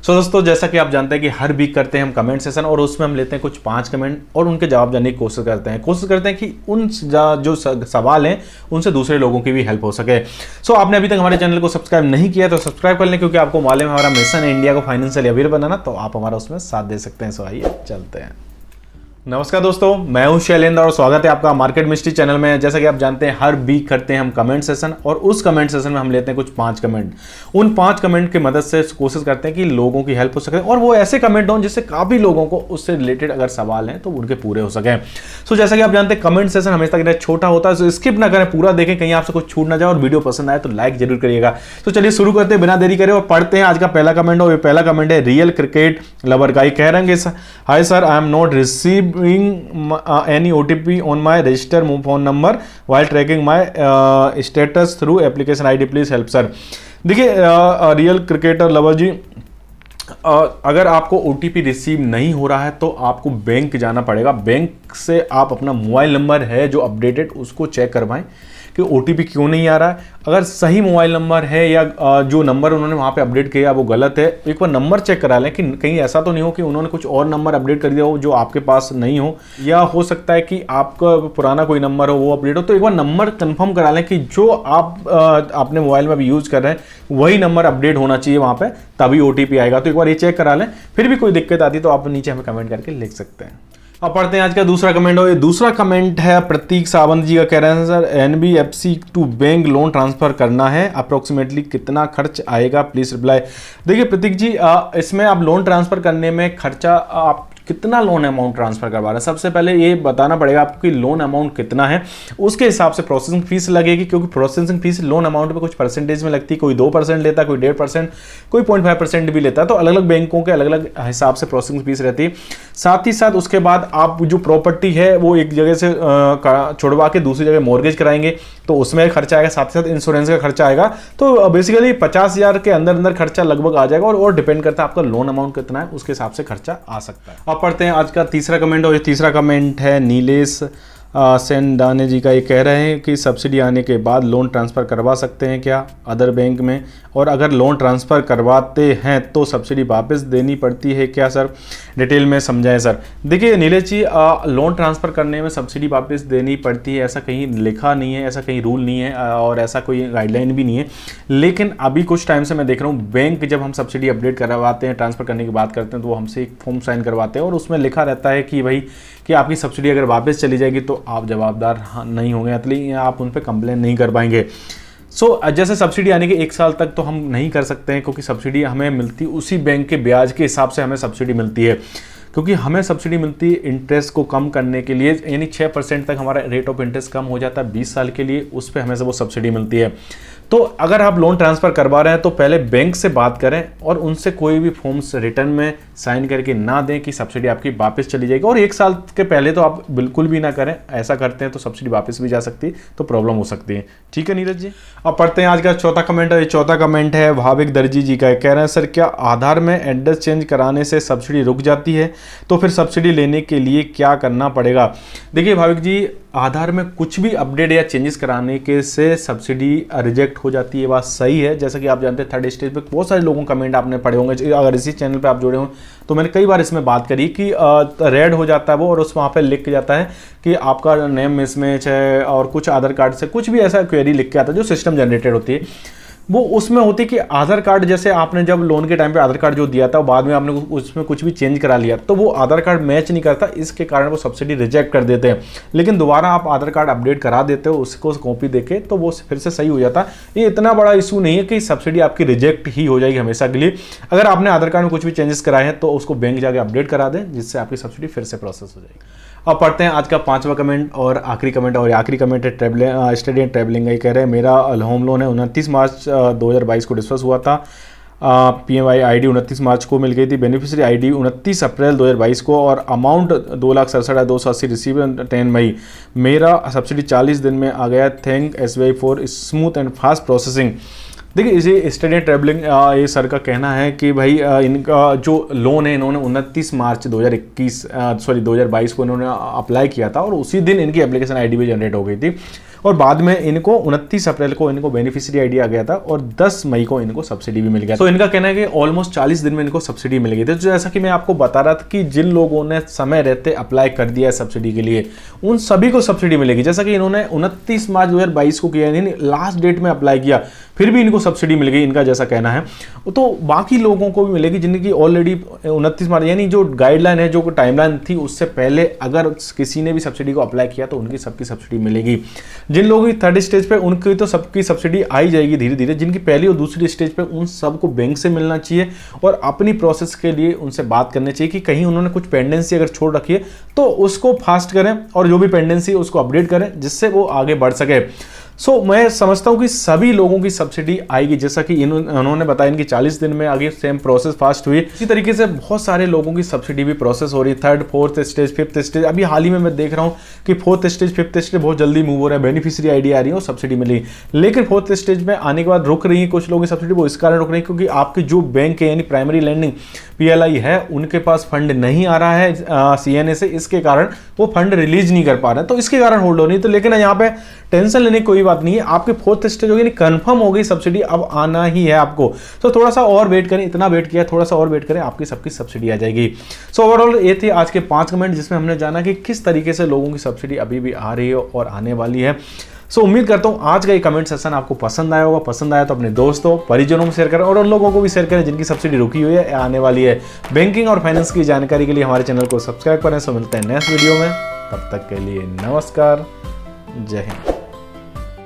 सो दोस्तों, जैसा कि आप जानते हैं कि हर वीक करते हैं हम कमेंट सेशन और उसमें हम लेते हैं कुछ 5 कमेंट और उनके जवाब जानने की कोशिश करते हैं कि उन जो सवाल हैं उनसे दूसरे लोगों की भी हेल्प हो सके। सो आपने अभी तक हमारे चैनल को सब्सक्राइब नहीं किया तो सब्सक्राइब कर लें, क्योंकि आपको मालूम है हमारा मिशन है इंडिया को फाइनेंशियल अवेयर बनाना, तो आप हमारा उसमें साथ दे सकते हैं। सो आइए चलते हैं। नमस्कार दोस्तों, मैं हूं शैलेंद्र और स्वागत है आपका मार्केट मिस्ट्री चैनल में। जैसा कि आप जानते हैं हर वीक करते हैं हम कमेंट सेशन और उस कमेंट सेशन में हम लेते हैं कुछ 5 कमेंट। उन 5 कमेंट की मदद से कोशिश करते हैं कि लोगों की हेल्प हो सके और वो ऐसे कमेंट हों जिससे काफी लोगों को उससे रिलेटेड अगर सवाल हैं तो उनके पूरे हो सके। सो जैसा कि आप जानते हैं कमेंट सेशन हमेशा की तरह छोटा होता है, तो स्किप ना करें, पूरा देखें, कहीं आपसे कुछ छूट ना जाए और वीडियो पसंद आए तो लाइक जरूर करिएगा। तो चलिए शुरू करते हैं बिना देरी करें और पढ़ते हैं आज का पहला कमेंट। और ये पहला कमेंट है रियल क्रिकेट लवर का। कह रहे हैं hi sir, I am not receiving any OTP on my registered phone number while tracking my status through application ID, please help sir। देखिए रियल क्रिकेटर लवर जी, अगर आपको OTP रिसीव नहीं हो रहा है तो आपको बैंक जाना पड़ेगा। बैंक से आप अपना मोबाइल नंबर है जो अपडेटेड उसको चेक करवाएं कि OTP क्यों नहीं आ रहा है। अगर सही मोबाइल नंबर है या जो नंबर उन्होंने वहाँ पे अपडेट किया वो गलत है, एक बार नंबर चेक करा लें कि कहीं ऐसा तो नहीं हो कि उन्होंने कुछ और नंबर अपडेट कर दिया हो जो आपके पास नहीं हो, या हो सकता है कि आपका पुराना कोई नंबर हो वो अपडेट हो। तो एक बार नंबर कंफर्म करा लें कि जो आप अपने मोबाइल में अभी यूज़ कर रहे हैं वही नंबर अपडेट होना चाहिए वहाँ पर, तभी OTP आएगा। तो एक बार ये चेक करा लें। फिर भी कोई दिक्कत आती तो आप नीचे हमें कमेंट करके लिख सकते हैं। अब पढ़ते हैं आज का दूसरा कमेंट। और ये दूसरा कमेंट है प्रतीक सावंत जी का। कह रहे हैं sir NBFC to bank loan transfer करना है, अप्रोक्सीमेटली कितना खर्च आएगा, प्लीज रिप्लाई। देखिए प्रतीक जी, इसमें आप लोन ट्रांसफर करने में खर्चा, आप कितना लोन अमाउंट ट्रांसफर करवा रहे हैं, सबसे पहले ये बताना पड़ेगा आपको कि लोन अमाउंट कितना है, उसके हिसाब से प्रोसेसिंग फीस लगेगी। क्योंकि प्रोसेसिंग फीस लोन अमाउंट पे कुछ परसेंटेज में लगती है, कोई 2% लेता है, कोई 1.5%, कोई 0.5% भी लेता है। तो अलग अलग बैंकों के अलग अलग हिसाब से प्रोसेसिंग फीस रहती है। साथ ही साथ उसके बाद आप जो प्रॉपर्टी है वो एक जगह से छुड़वा के दूसरी जगह मॉर्गेज कराएंगे तो उसमें खर्चा आएगा, साथ ही साथ इंश्योरेंस का खर्चा आएगा। तो बेसिकली 50,000 के अंदर अंदर खर्चा लगभग आ जाएगा और डिपेंड करता है आपका लोन अमाउंट कितना है, उसके हिसाब से खर्चा आ सकता है। अब पढ़ते हैं आज का तीसरा कमेंट। और ये तीसरा कमेंट है नीलेश सेनडाने जी का। ये कह रहे हैं कि सब्सिडी आने के बाद लोन ट्रांसफ़र करवा सकते हैं क्या अदर बैंक में, और अगर लोन ट्रांसफ़र करवाते हैं तो सब्सिडी वापस देनी पड़ती है क्या सर, डिटेल में समझाएं सर। देखिए नीलेश जी, लोन ट्रांसफ़र करने में सब्सिडी वापस देनी पड़ती है ऐसा कहीं लिखा नहीं है, ऐसा कहीं रूल नहीं है और ऐसा कोई गाइडलाइन भी नहीं है। लेकिन अभी कुछ टाइम से मैं देख रहा हूँ बैंक जब हम सब्सिडी अपडेट करवाते हैं, ट्रांसफ़र करने की बात करते हैं, तो वो हमसे एक फॉर्म साइन करवाते हैं और उसमें लिखा रहता है कि भाई कि आपकी सब्सिडी अगर वापस चली जाएगी तो आप जवाबदार नहीं होंगे, इसलिए आप उन पर कंप्लेन नहीं कर पाएंगे। जैसे सब्सिडी आने के 1 साल तक तो हम नहीं कर सकते हैं, क्योंकि सब्सिडी हमें मिलती उसी बैंक के ब्याज के हिसाब से हमें सब्सिडी मिलती है। क्योंकि हमें सब्सिडी मिलती है इंटरेस्ट को कम करने के लिए, यानी 6% तक हमारा रेट ऑफ इंटरेस्ट कम हो जाता है 20 साल के लिए, उस पर हमें से वो सब्सिडी मिलती है। तो अगर आप लोन ट्रांसफ़र करवा रहे हैं तो पहले बैंक से बात करें और उनसे कोई भी फॉर्म्स रिटर्न में साइन करके ना दें कि सब्सिडी आपकी वापस चली जाएगी। और 1 साल के पहले तो आप बिल्कुल भी ना करें, ऐसा करते हैं तो सब्सिडी वापस भी जा सकती है, तो प्रॉब्लम हो सकती है। ठीक है नीरज जी। अब पढ़ते हैं आज का चौथा कमेंट है। चौथा कमेंट है भाविक दर्जी जी का। कह रहे हैं सर क्या आधार में एड्रेस चेंज कराने से सब्सिडी रुक जाती है, तो फिर सब्सिडी लेने के लिए क्या करना पड़ेगा। देखिए भाविक जी, आधार में कुछ भी अपडेट या चेंजेस कराने के से सब्सिडी रिजेक्ट हो जाती है, बात सही है। जैसा कि आप जानते हैं 3rd स्टेज पे बहुत सारे लोगों कमेंट आपने पढ़े होंगे, अगर इसी चैनल पे आप जुड़े हों तो मैंने कई बार इसमें बात करी कि रेड हो जाता है वो और उस वहाँ पे लिख के जाता है कि आपका नेम मिसमैच है और कुछ आधार कार्ड से कुछ भी ऐसा क्वेरी लिख के आता है जो सिस्टम जनरेटेड होती है। वो उसमें होती है कि आधार कार्ड, जैसे आपने जब लोन के टाइम पे आधार कार्ड जो दिया था बाद में आपने उसमें कुछ भी चेंज करा लिया तो वो आधार कार्ड मैच नहीं करता, इसके कारण वो सब्सिडी रिजेक्ट कर देते हैं। लेकिन दोबारा आप आधार कार्ड अपडेट करा देते हो उसको कॉपी देके तो वो फिर से सही हो जाता है। ये इतना बड़ा इशू नहीं है कि सब्सिडी आपकी रिजेक्ट ही हो जाएगी हमेशा के लिए। अगर आपने आधार कार्ड में कुछ भी चेंजेस कराए हैं तो उसको बैंक जाके अपडेट करा दें, जिससे आपकी सब्सिडी फिर से प्रोसेस हो जाएगी। अब पढ़ते हैं आज का 5वां कमेंट और आखिरी कमेंट। और आखिरी कमेंट है स्टडी एंड ट्रैवलिंग। ये कह रहे हैं मेरा होम लोन है 29 मार्च 2022 को डिस्पर्स हुआ था। PMI ID 29 मार्च को मिल गई थी, बेनिफिशियरी ID 29 अप्रैल 2022 को, और अमाउंट 2,67,280 रिसीव 10 मई। मेरा सब्सिडी 40 दिन में आ गया। Thank SBI for smooth and fast processing. देखिए इसे स्टडी एंड ट्रैवलिंग ये सर का कहना है कि भाई इनका जो लोन है इन्होंने 29 मार्च 2022 को इन्होंने अप्लाई किया था और उसी दिन इनकी एप्लीकेशन ID भी जनरेट हो गई थी। और बाद में इनको 29 अप्रैल को इनको बेनिफिशियरी आईडी आ गया था और 10 मई को इनको सब्सिडी भी मिल गया। तो इनका कहना है कि ऑलमोस्ट 40 दिन में इनको सब्सिडी मिल गई थी। तो जैसा कि मैं आपको बता रहा था कि जिन लोगों ने समय रहते अप्लाई कर दिया है सब्सिडी के लिए उन सभी को सब्सिडी मिलेगी। जैसा कि इन्होंने 29 मार्च 2022 को किया, यानी लास्ट डेट में अप्लाई किया, फिर भी इनको सब्सिडी मिल गई, इनका जैसा कहना है। तो बाकी लोगों को भी मिलेगी जिनकी ऑलरेडी 29 मार्च यानी जो गाइडलाइन है, जो टाइमलाइन थी उससे पहले अगर किसी ने भी सब्सिडी को अप्लाई किया तो उनकी सबकी सब्सिडी मिलेगी। जिन लोगों की थर्ड स्टेज पे उनकी तो सबकी सब्सिडी आई जाएगी धीरे धीरे। जिनकी पहली और दूसरी स्टेज पे उन सबको बैंक से मिलना चाहिए और अपनी प्रोसेस के लिए उनसे बात करनी चाहिए कि कहीं उन्होंने कुछ पेंडेंसी अगर छोड़ रखी है तो उसको फास्ट करें और जो भी पेंडेंसी है उसको अपडेट करें जिससे वो आगे बढ़ सके। मैं समझता हूं कि सभी लोगों की सब्सिडी आएगी। जैसा कि उन्होंने बताया इनकी 40 दिन में आगे सेम प्रोसेस फास्ट हुई, इसी तरीके से बहुत सारे लोगों की सब्सिडी भी प्रोसेस हो रही है। Third, fourth stage, fifth stage. अभी हाल ही में मैं देख रहा हूं कि फोर्थ स्टेज, फिफ्थ स्टेज बहुत जल्दी मूव हो रहा है, बेनिफिशियरी आईडी आ रही है और सब्सिडी मिली। लेकिन फोर्थ स्टेज में आने के बाद रुक रही है कुछ लोगों की सब्सिडी, वो इस कारण रुक रही है क्योंकि आपकी जो बैंक है यानी प्राइमरी लैंडिंग PLI है उनके पास फंड नहीं आ रहा है CNA से, इसके कारण वो फंड रिलीज नहीं कर पा रहे हैं, तो इसके कारण होल्ड हो नहीं। तो लेकिन यहाँ पे टेंशन लेने की कोई बात नहीं है, आपके फोर्थ स्टेज होगी कंफर्म हो गई सब्सिडी, अब आना ही है आपको। तो थोड़ा सा और वेट करें, इतना वेट किया, थोड़ा सा और वेट करें, आपकी सबकी सब्सिडी आ जाएगी। ओवरऑल ये थे आज के 5 कमेंट जिसमें हमने जाना कि किस तरीके से लोगों की सब्सिडी अभी भी आ रही है और आने वाली है। उम्मीद करता हूं आज का ये कमेंट सेशन आपको पसंद आया होगा। पसंद आया तो अपने दोस्तों परिजनों में शेयर करें और उन लोगों को भी शेयर करें जिनकी सब्सिडी रुकी हुई है आने वाली है। बैंकिंग और फाइनेंस की जानकारी के लिए हमारे चैनल को सब्सक्राइब करें। मिलते हैं नेक्स्ट वीडियो में, तब तक के लिए नमस्कार, जय हिंद।